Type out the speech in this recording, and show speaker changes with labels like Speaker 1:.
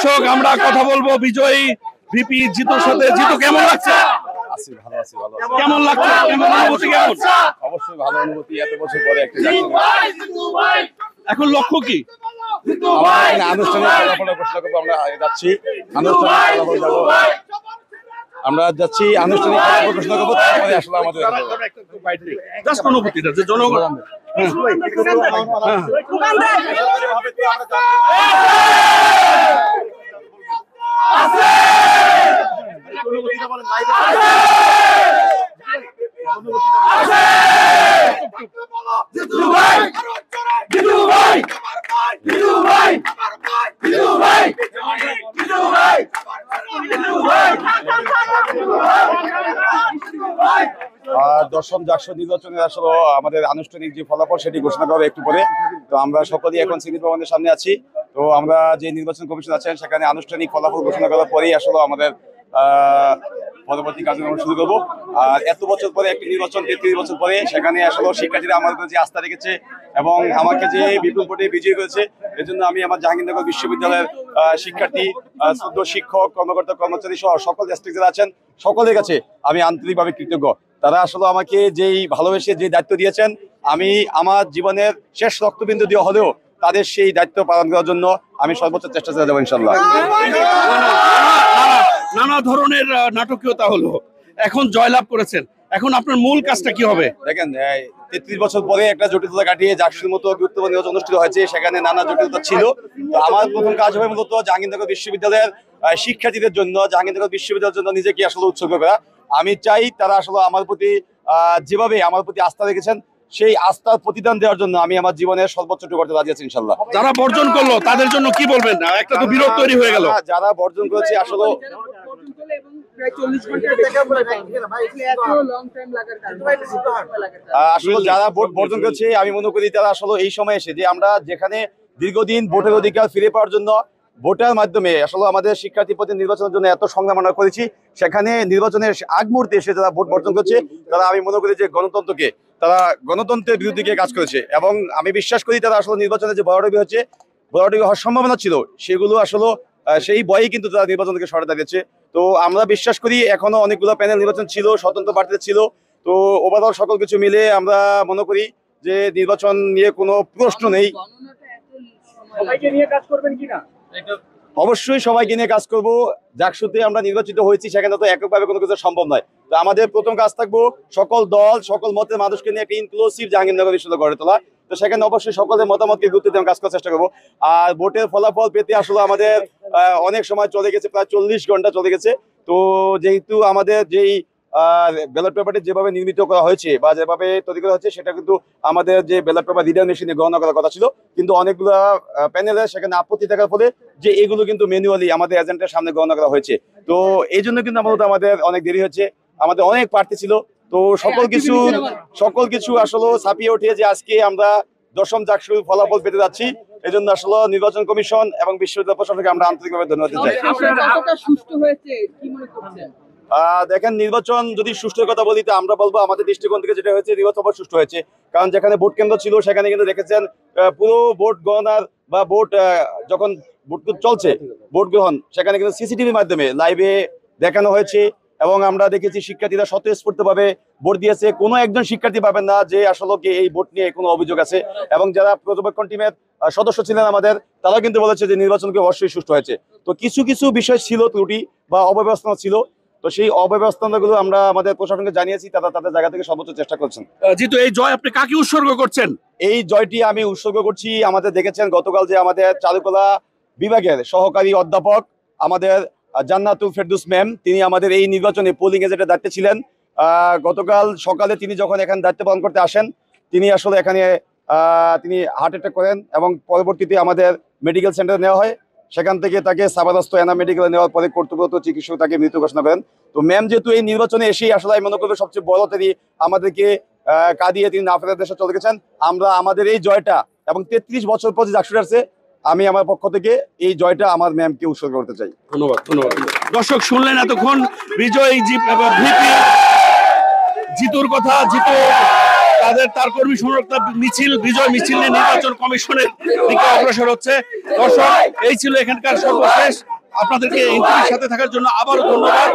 Speaker 1: দর্শক আমরা কথা বলবো বিজয়ী ভিপি জিতুর সাথে। জিতু কেমন লাগছে? কেমন লাগছে? কেমন অনুভূতি? কেমন?
Speaker 2: অবশ্যই ভালো অনুভূতি, এত বছর পরে একটা
Speaker 1: এখন লক্ষ্য কি?
Speaker 2: আনুষ্ঠানিক ফলাফল ঘোষণা করবো। আমরা যাচ্ছি আনুষ্ঠানিক ফলাফল ঘোষণা করবো, তারপরে আসলে আমাদের
Speaker 1: জাস্ট অনুভূতিটা যে জনগণ
Speaker 2: দশম জাকসু নির্বাচনের আসলে আমাদের আনুষ্ঠানিক যে ফলাফল সেটি ঘোষণা করা একটু পরে। তো আমরা সকলেই এখন সিনেট ভবনের সামনে আছি। তো আমরা যে নির্বাচন কমিশন আছেন সেখানে আনুষ্ঠানিক ফলাফল ঘোষণা করার পরেই আসলে আমাদের পরবর্তী কার্যক্রম শুরু করবো। আর এত বছর পরে একটি নির্বাচন, 33 বছর পরে, সেখানে আসলে শিক্ষার্থীরা আমার উপর যে আস্থা রেখেছে এবং আমাকে যে বিপুল ভোটে বিজয়ী করেছে, এর জন্য আমি আমার জাহাঙ্গীরনগর বিশ্ববিদ্যালয়ের শিক্ষার্থী, শ্রদ্ধ শিক্ষক, কর্মকর্তা, কর্মচারী সহ সকল ডিস্ট্রিক্ট যারা আছেন সকলের কাছে আমি আন্তরিকভাবে কৃতজ্ঞ। তারা আসলে আমাকে যেই ভালোবেসে যে দায়িত্ব দিয়েছেন, আমি আমার জীবনের শেষ রক্তবিন্দু দিয়ে হলেও তাদের সেই দায়িত্ব পালন করার জন্য আমি সর্বোচ্চ চেষ্টা করে যাবো ইনশাল্লাহ।
Speaker 1: নানা ধরনের নাটকীয়তা হলো, এখন জয়লাভ করেছেন, এখন আপনার মূল কাজটা কি হবে?
Speaker 2: দেখেন, 33 বছর পরে একটা জটিলতা কাটিয়ে জাকসুর মতো গুরুত্বপূর্ণ নির্বাচন অনুষ্ঠিত হয়েছে, সেখানে নানা জটিলতা ছিল। তো আমার প্রথম কাজ হবে মূলত জাহাঙ্গীরনগর বিশ্ববিদ্যালয়ের শিক্ষার্থীদের জন্য, জাহাঙ্গীরনগর বিশ্ববিদ্যালয়ের জন্য নিজেকে আসলে উৎসর্গ করা। আমি চাই তারা আসলে আমার প্রতি যেভাবে আমার প্রতি আস্থা রেখেছেন, সেই আস্থার প্রতিদান দেওয়ার জন্য আমি আমার জীবনের সর্বোচ্চটুকু করতে রাজি আছি ইনশাল্লাহ।
Speaker 1: যারা বর্জন করলো তাদের জন্য কি বলবেন? না একটা তো বিরোধ তৈরি হয়ে গেল।
Speaker 2: যারা বর্জন করেছে আসলে যারা ভোট বর্জন করেছে, আমি মনে করি তারা আসলে এই সময় এসে যে আমরা যেখানে দীর্ঘদিন ভোটের অধিকার ফিরে পাওয়ার জন্য ভোটের মাধ্যমে আসলে আমাদের শিক্ষার্থী প্রতি নির্বাচনের জন্য এত সংগ্রাম আমরা করেছি, সেখানে নির্বাচনের আগ মুহূর্তে এসে যারা ভোট বর্জন করছে তারা আমি মনে করি যে তারা গণতন্ত্রের বিরুদ্ধে গিয়ে কাজ করেছে। এবং আমি বিশ্বাস করি তারা আসলে নির্বাচনে যে ভরাডুবি হওয়ার সম্ভাবনা ছিল, সেগুলো আসলে সেই ভয়েই কিন্তু তারা নির্বাচন থেকে সরে দাঁড়িয়েছে। তো আমরা বিশ্বাস করি এখনো অনেকগুলো প্যানেল নির্বাচন ছিল, স্বতন্ত্র প্রার্থী ছিল। তো ওভারঅল সকল কিছু মিলে আমরা মনে করি যে নির্বাচন নিয়ে কোনো প্রশ্ন নেই। অবশ্যই সবাইকে নিয়ে কাজ করবো। জাকসুতে আমরা নির্বাচিত হয়েছি, সেখানে তো এককভাবে কোনো কিছু সম্ভব নয়। তো আমাদের প্রথম কাজ থাকবো সকল দল, সকল মতের মানুষকে নিয়ে একটা ইনক্লুসিভ জাহাঙ্গীরনগর বিশ্ববিদ্যালয় গড়ে তোলা। তো সেখানে অবশ্যই সকলের মতামতকে গুরুত্ব দিয়ে কাজ করার চেষ্টা করবো। আর ভোটের ফলাফল পেতে আসলে আমাদের অনেক সময় চলে গেছে, প্রায় 40 ঘন্টা চলে গেছে। তো যেহেতু আমাদের যেই ব্যালট পেপারটি যেভাবে নির্মিত করা হয়েছে বা যেভাবে তৈরি করা হচ্ছে, সেটা কিন্তু আমাদের যে ব্যালট পেপার রিডার মেশিনে গণনা করার কথা ছিল, কিন্তু অনেকগুলো প্যানেলে সেখানে আপত্তি থাকার ফলে যে এগুলো কিন্তু ম্যানুয়ালি আমাদের এজেন্টের সামনে গণনা করা হয়েছে। তো এই জন্য কিন্তু আমাদের অনেক দেরি হচ্ছে। আমাদের অনেক প্রার্থী ছিল। তো সকল কিছু আসলে ছাপিয়ে উঠে যে আজকে আমরা দশম জাকসুর ফলাফল পেতে যাচ্ছি। এই জন্য আসলে নির্বাচন কমিশন এবং বিশ্ববিদ্যালয় প্রশাসনকে আমরা আন্তরিকভাবে ধন্যবাদ দিতে চাই। দেখেন, নির্বাচন যদি সুষ্ঠুর কথা বলি, তো আমরা বলবো আমাদের দৃষ্টিকোণ থেকে যেটা হয়েছে, নির্বাচন সুষ্ঠু হয়েছে। কারণ যেখানে ভোট কেন্দ্র ছিল সেখানে কিন্তু দেখেছেন পুরো ভোট গণনার বা ভোট যখন ভোট চলছে, ভোট গ্রহণ, সেখানে কিন্তু সিসিটিভির মাধ্যমে লাইভে দেখানো হয়েছে। এবং আমরা দেখেছি শিক্ষার্থীরা স্বতঃস্ফূর্তভাবে ভোট দিয়েছে। কোনো একজন শিক্ষার্থী পাবেন না যে আসলে এই ভোট নিয়ে কোনো অভিযোগ আছে। এবং যারা পর্যবেক্ষণ টিমের সদস্য ছিলেন আমাদের, তারা কিন্তু বলেছে যে নির্বাচনকে অবশ্যই সুষ্ঠু হয়েছে। তো কিছু বিষয় ছিল ত্রুটি বা অব্যবস্থা ছিল, তো সেই অব্যবস্থাগুলো আমরা আমাদের প্রশাসনকে জানিয়েছি, তারা তাদের জায়গা থেকে সর্বোচ্চ চেষ্টা করছেন।
Speaker 1: যেহেতু এই জয় আপনি কাকে উৎসর্গ করছেন?
Speaker 2: এই জয়টি আমি উৎসর্গ করছি, আমাদের দেখেছেন গতকাল যে আমাদের চারুকলা বিভাগের সহকারী অধ্যাপক আমাদের জান্নাতুল ফেরদৌস ম্যাম, তিনি আমাদের এই নির্বাচনে পোলিং এজেন্টের দায়িত্বে ছিলেন। গতকাল সকালে তিনি যখন এখানে দায়িত্ব পালন করতে আসেন, তিনি আসলে এখানে তিনি হার্ট অ্যাটাক করেন এবং পরবর্তীতে আমাদের মেডিকেল সেন্টারে নেওয়া হয়। সেখান থেকে তাকে সাবারস্ত এনা মেডিকেলে নেওয়ার পরে কর্তব্যরত চিকিৎসক তাকে মৃত ঘোষণা করেন। তো ম্যাম যেহেতু এই নির্বাচনে এসেই আসলে আমি মনে করবো সবচেয়ে বড় তিনি আমাদেরকে কাঁদিয়ে তিনি না ফেরার দেশে চলে গেছেন। আমরা আমাদের এই জয়টা এবং 33 বছর পর যে জাকসুর আসছে, আমি আমার পক্ষ থেকে এই জয়টা আমার ম্যামকে উৎসর্গ করতে চাই।
Speaker 1: ধন্যবাদ। দর্শক শুনলেন এতক্ষণ বিজয়ী ভিপি জিতুর কথা। জিতু তার কর্মী সমর্থক বিজয় মিছিল নিয়ে নির্বাচন কমিশনের দিকে অগ্রসর হচ্ছে। দর্শক, এই ছিল এখানকার সর্বশেষ আপনাদেরকে ইন্টারভিউর সাথে থাকার জন্য আবারও ধন্যবাদ।